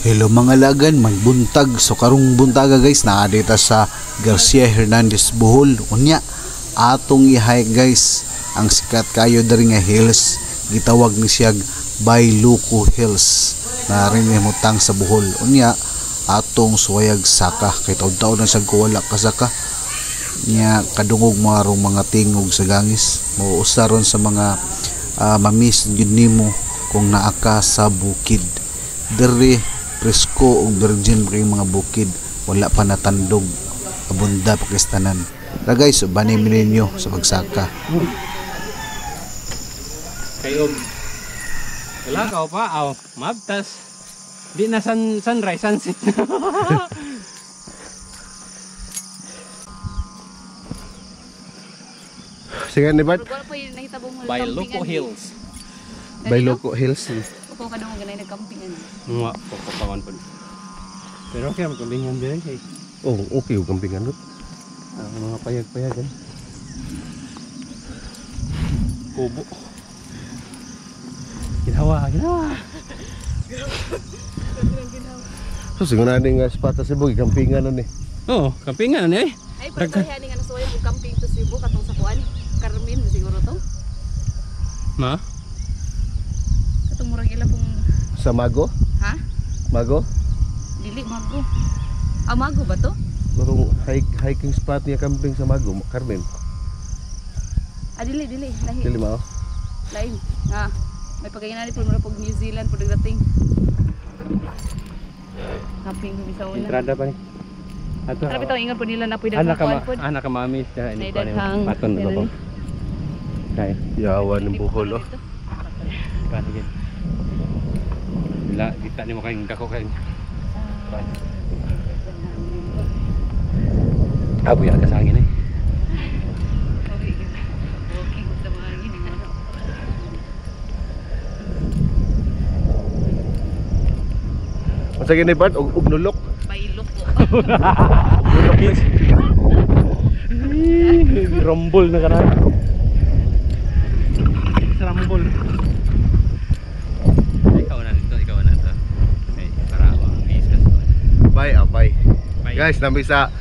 Hello mga lagan, magbuntag. So karong buntaga guys, naa dita sa Garcia Hernandez Bohol. Unya atong i-hike guys ang sikat kayo dari nga hills. Gitawag ni siyag Bailuco Hills na rin himutang sa Bohol. Unya atong suwayag saka kay taon-taon na siyag kuwala kasaka. Nya kadungog marong mga tingog sa gangis. Mauusa ron sa mga mamis gyud nimo kung naa ka sa bukid. Dere presko ug virgin kay mga bukid, wala pa natandog, abunda pa kistanan. Ra guys, bani ninyo sa pagsaka. Kayo wala ka pa aw mabtas di na sunrise sunset. Sige ni Bart. Bailuco Hills. Bailuco Hills. Kung kadung ganay nagkampingan. Nga papawan po. Pero kaya magkampingan din kay. Oh, okay yung kampingan ron. Mga payag-payagan. Kubo. Ginawa. So siguro na nga spot sa Cebu, kampingan nun eh. Oo, kampingan eh. Ay, pagkahiyan nga nasuway mo camping to Cebu katong sa kuan. Carmen siguro to. Ma? Katong murag ila pong Sa Mago? ha? Mago? Dili Mago. Ah, Mago ba to? Merong hiking spot niya camping sa Mago, Carmen. Ah, dili. Lahi. Dili mao. Lain. Ah, may pagkainani po mura pag New Zealand po dating. Camping sa una. Entrada pa ni. Ato. Pero bitaw ingon po nila na pwede Anak ka mamis ka ini pa ni Naidadhang- paton ba ko. Kaya Yawan ng Bohol oh. kanigit. Bila kita ni mo kayong dako kay. Abo ya ka sa hangin eh. Walking sa mga ginagawa. Ang sige ni Bart, ug nulok. Bailuco. Rumble na karan. Rumble. Ikaw na to. Ay, para ako discuss. Bye. Guys, nami sa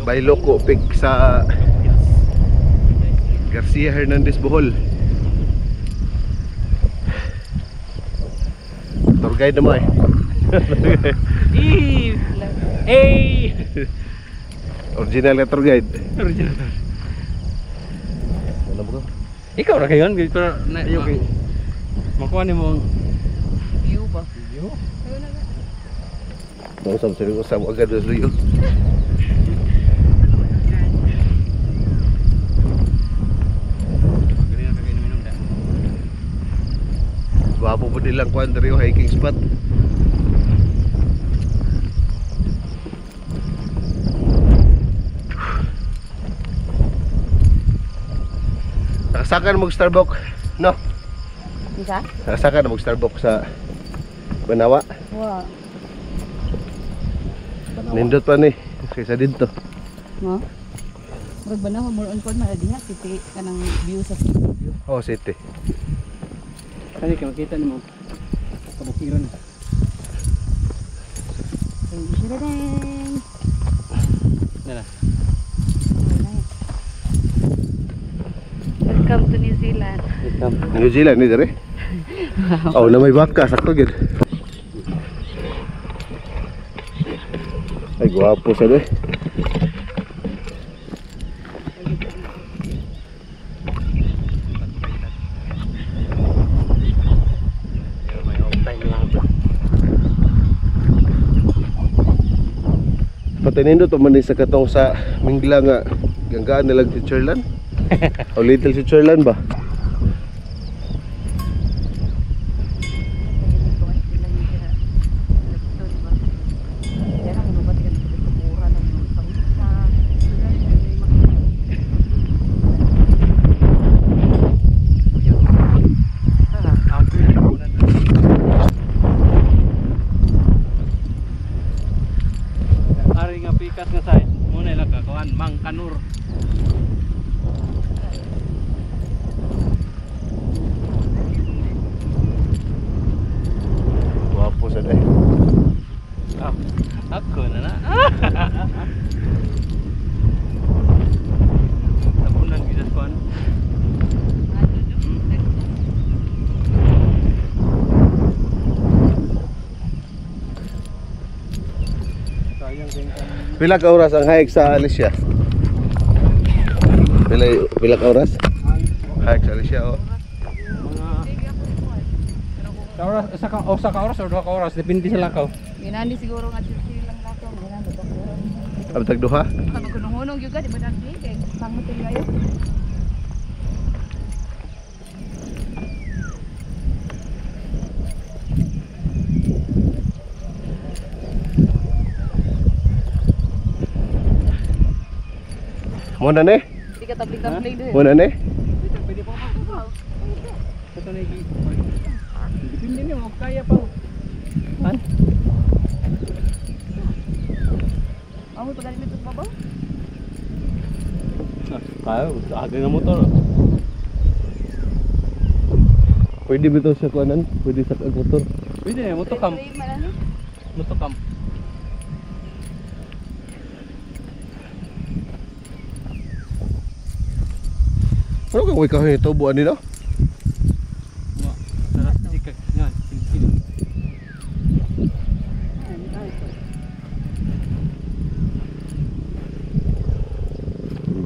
Bailuco Peak sa Garcia Hernandez Bohol. Tour guide mo eh. Original na tour guide. Original. Ano mo ko? Ikaw ra kayon pero na okay. Makuha ni mo ang View ba? view. Ayun na nga. Nausap sa mo agad sa Rio. Ganyan ka kayo minum da. Gwapo po nilang kuhan dari yung hiking spot. Nakasakan mo Starbucks, no? Isa? Nakasakan mo Starbucks sa Banawa. Wow. Nindot pa ni kaysa dito. No? Murag ba na more on pod mara diha city kanang view sa city. Oh, city. Kani ka makita ni mo. Kabukiran. Ding. Nana. Welcome to New Zealand. New Zealand ni dere. Oh, na may baka sakto gid. Ay gwapo sa de. Patinindo to man sa katong sa Mingla nga ganggaan nilang si Cherland. O little si Cherland ba? Ari nga pikas nga side. Muna lang ka kuan Mangkanur. Gwapo sa de. Ako na na. Tapunan kita kuan. Sayang din kan. Pila ka oras ang hike sa Alicia? Pila ka oras? Hike sa Alicia, oh. Mga sa ka oras o 2 ka oras depende sa lakaw. Ginani siguro nga chill lang lakaw. Ginani ba ko? Abtag duha? Kami kunong-hunong juga di ba dagdi kay sangot kayo. Muna ni? Di ka tabling-tabling doon. Muna ni? Pwede pa pa. Ito na iki. Depende ni mo kaya pa. Han? Amo pa galing dito babaw. Kaya aga ng motor. Pwede ba ito sa kuanan? Pwede sa motor? Pwede na motocam. Motocam. Ano kang way kahoy ito? Buwan nila? Sarap sikak. Yan, silsil.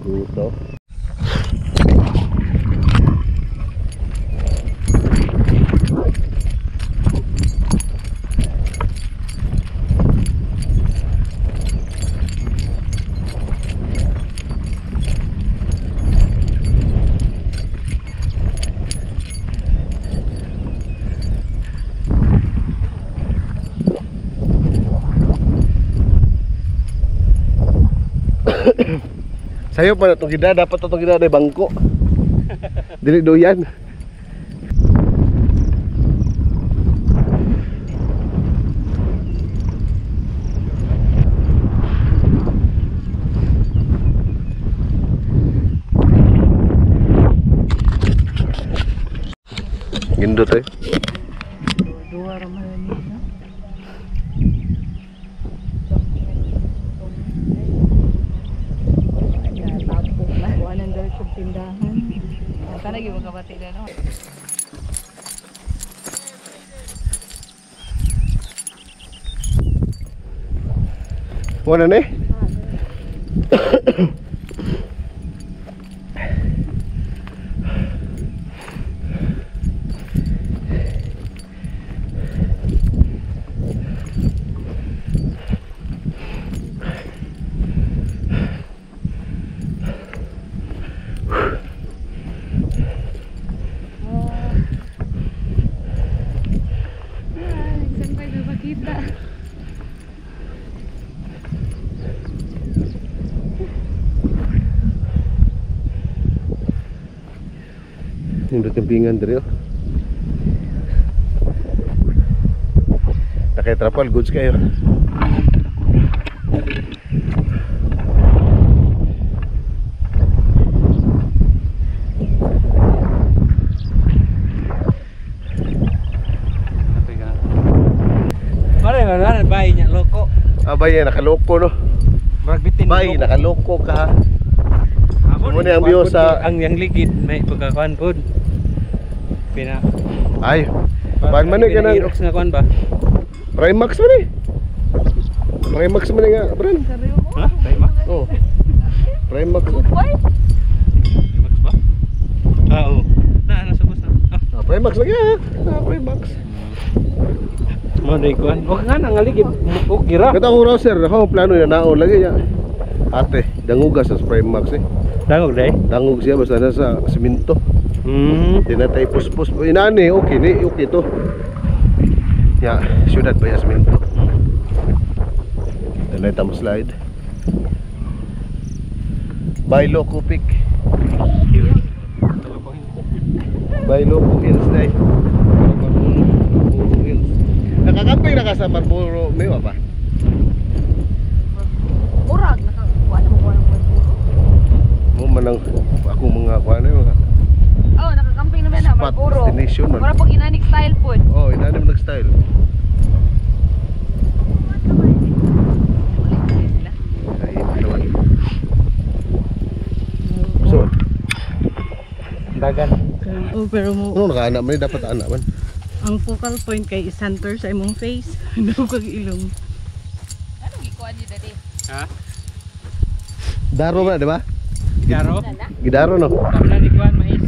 Gusto. Sayo pa na itong gida, dapat itong gida na bangko. Dili doyan. Gindot eh. Dua ra man ni. Tapos na kuanan daw sa tindahan. Kana gyud magabati na no. Muna ni? Saan pa ito makita? Yung campingan diri oh. Nakay-trapal goods kayo. Mare nga bay nya loko. Abay nakaloko no. Murag bitin. Bay nakaloko ka ha. Mo ni ang view sa ang yang ligid may pagkakuan pod. Pina. ay. Ban man ni kanang Irox nga kuan ba? Primax man ni. Primax man ni nga, Bran. Ha? Primax? Oh. Primax. Boy, Primax ba? Ah, oo. Nasa bus na. Ah, Primax lagi ha. Ah, Primax. Mo day kuan. O nga nang ligid. Okay ra. Kata ko raw sir, ako plano na naon lagi niya. Ate, danguga sa Primax eh. Dangog day. Dangog siya basta nasa simento. Di na tayo puspos. Inani, okay ni, okay to. Ya, syudad ba yung simento? Dalay tamo slide. By Loco Peak. By Loco Hills day. Marlboro Hills. Nakakamping na ka sa Marlboro Mewa pa? murag nakakuha na mo kuha ng Mo manang ako mga kuha na mga oh, nakakamping naman na spot Marlboro. destination man. Para pag inanik style food. Oh, inanim nag-style. dagan. Oh, pero mo Ano nakaana man dapat ana man. ang focal point kay center sa imong face. Ano kag ilong. Ha? Daro man, di ba? Garo? Gidaro no. Tapos ni kuan mais.